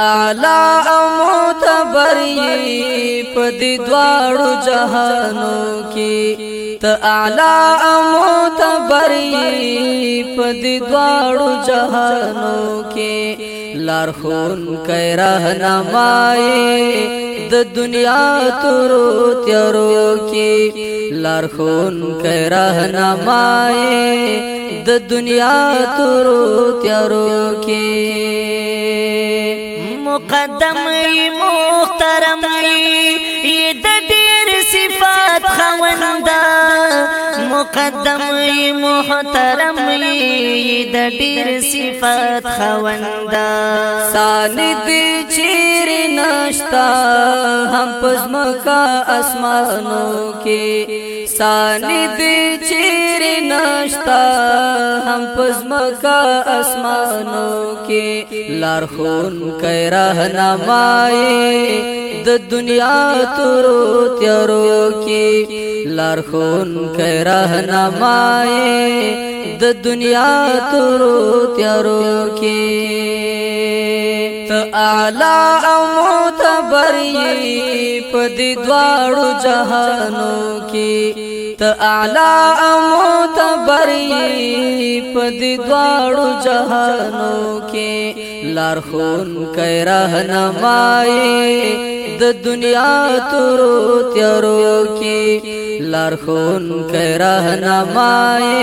اعلی او معتبر پدی دواړو جهانو کې ته اعلی او معتبر پدی دواړو جهانو کې لارښون کې راهنمای د دنیا تورو تیارو کې لارښون کې راهنمای د دنیا تورو تیارو کې مقدم محترم د ډېر صفات خواندا مقدم محترم د ډېر صفات خواندا ساند چیر نشتا هم پزمکا اسمانو کې ساند چیر نشتا هم پزمکا اسمانو کې لارښون کې راهنمای د دنیا تورو تیارو کې لارښون کې راهنمای د دنیا تورو تیارو کې ته اعلی او معتبر پدی دواړو جهانو کې ته اعلی او معتبر پدی دواړو جهانو کې لارښون کې راهنمای د دنیا تورو تیارو کې لارښون کې راهنمای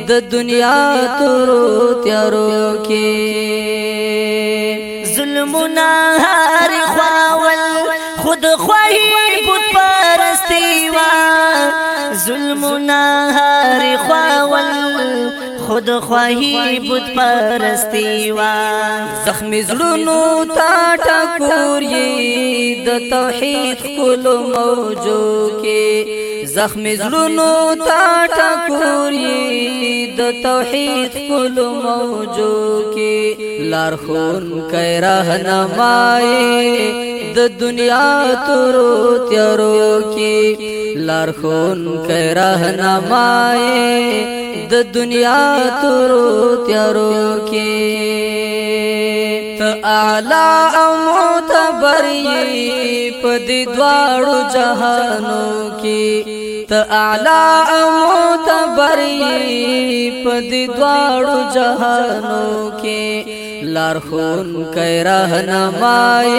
د دنیا تورو تیارو کې ظلمنا هر خواول خود خواهی بت پرستی وا ظلمنا هر خواول خود خواهی بت پرستی وا زخمی زړونو تا ټکور یې د توحید کول موجو کې زخمی زړونو تا ټکور یې د توحید کول موجو کې لارښون کې راهنمای د دنیا تورو تیارو کې لارښون کې راهنمای د دنیا تورو تیارو کې ته اعلی او معتبر پدی دواړو جهانو کې ته اعلی او معتبر پدی دواړو جهانو کې لارښون کې راهنمای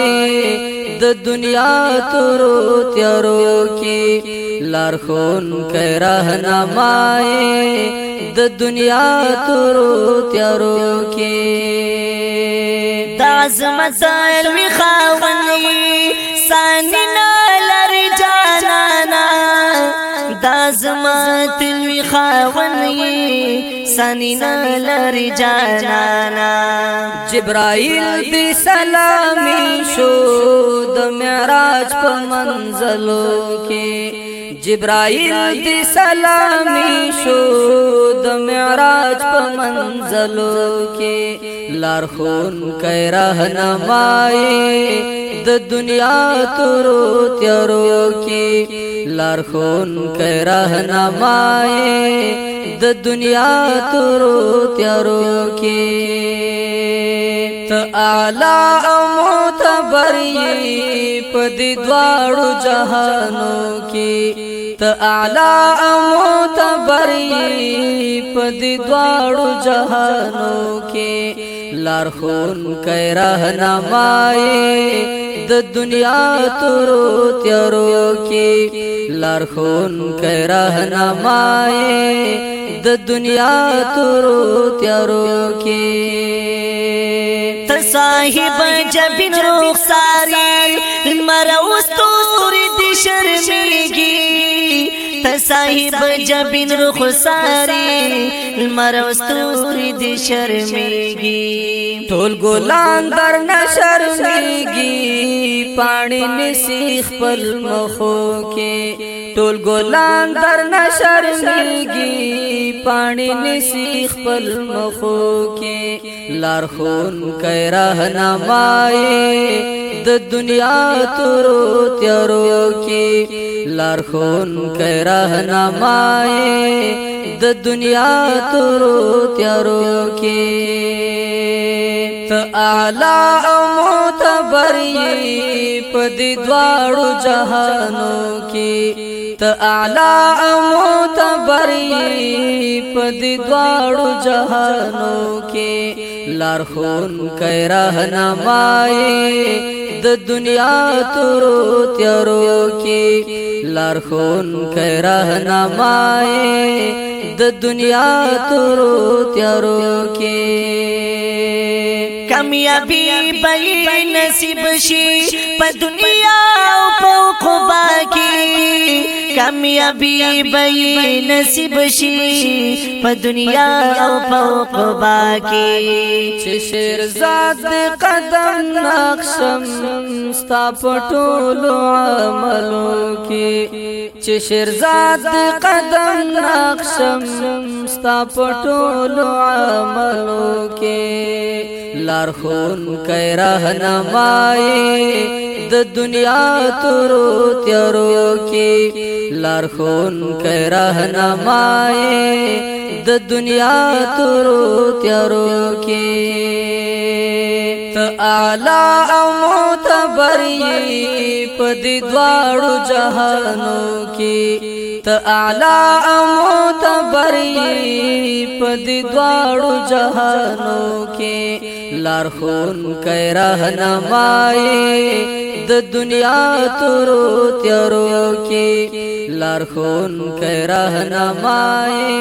د دنیا تورو تیارو کې لارښون کې راهنمای د دنیا تورو تیارو کې د عظمت الوی خاونی سانینا لری جانانا د عظمت الوی خاونی سانینا لری جانانا جبرائیل دی سلامی شو د معراج په منزلو کې جبرائیل دی سلامی شو د معراج په منزلو کې لارښون کې راهنمای د دنیا تورو تیارو کې لارښون کې راهنمای د دنیا تورو تیارو کې ته اعلی او معتبر پدی دواړو جهانو کې ته اعلی او معتبر پدی دواړو جهانو کې لارښون کې راهنمای د دنیا تورو تیارو کې لارښون کې راهنمای د دنیا تورو تیارو کې ته صاحب جبین رخساری مروستور دی شرمیگی ته صاحب جبین رخساری مروستور دی شرمیگی ټول ګلان در نشرمیږي پانی نسی خپل مخو کې ټول ګلان در نشرمیږي پانی نسی خپل مخو کې لارښون کې راهنمای د دنیا تورو تیارو کې لارښون کې راهنمای د دنیا تورو تیارو کې ته اعلی او معتبر په دې دواړو جهانو کې ته اعلی او معتبر په دې دواړو جهانو کې لارښون کوي راهنمایي د دنیا تورو تیارو کې لارښون کوي راهنمایي د دنیا تورو تیارو کې کامیابی به نصیب شي په دنیا او په عقبا کې کامیابی به نصیب شي په دنیا او په عقبا کې چې شیرزاد قدم نقشم ستا په ټولو عملو کې چې شیرزاد قدم نقشم ستا په ټولو عملو کې لارښون کوي راهنمایي د دنیا تورو تیارو کې لارښون کوي راهنمایي د دنیا تورو تیارو کې ته اعلی او معتبر په دې دواړو جهانو کې ته اعلی او معتبر په دې دواړو جهانو کې لارښون کوي راهنمایي د دنیا تورو تیارو کې لارښون کوي راهنمایي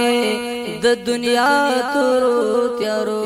د دنیا تورو تیارو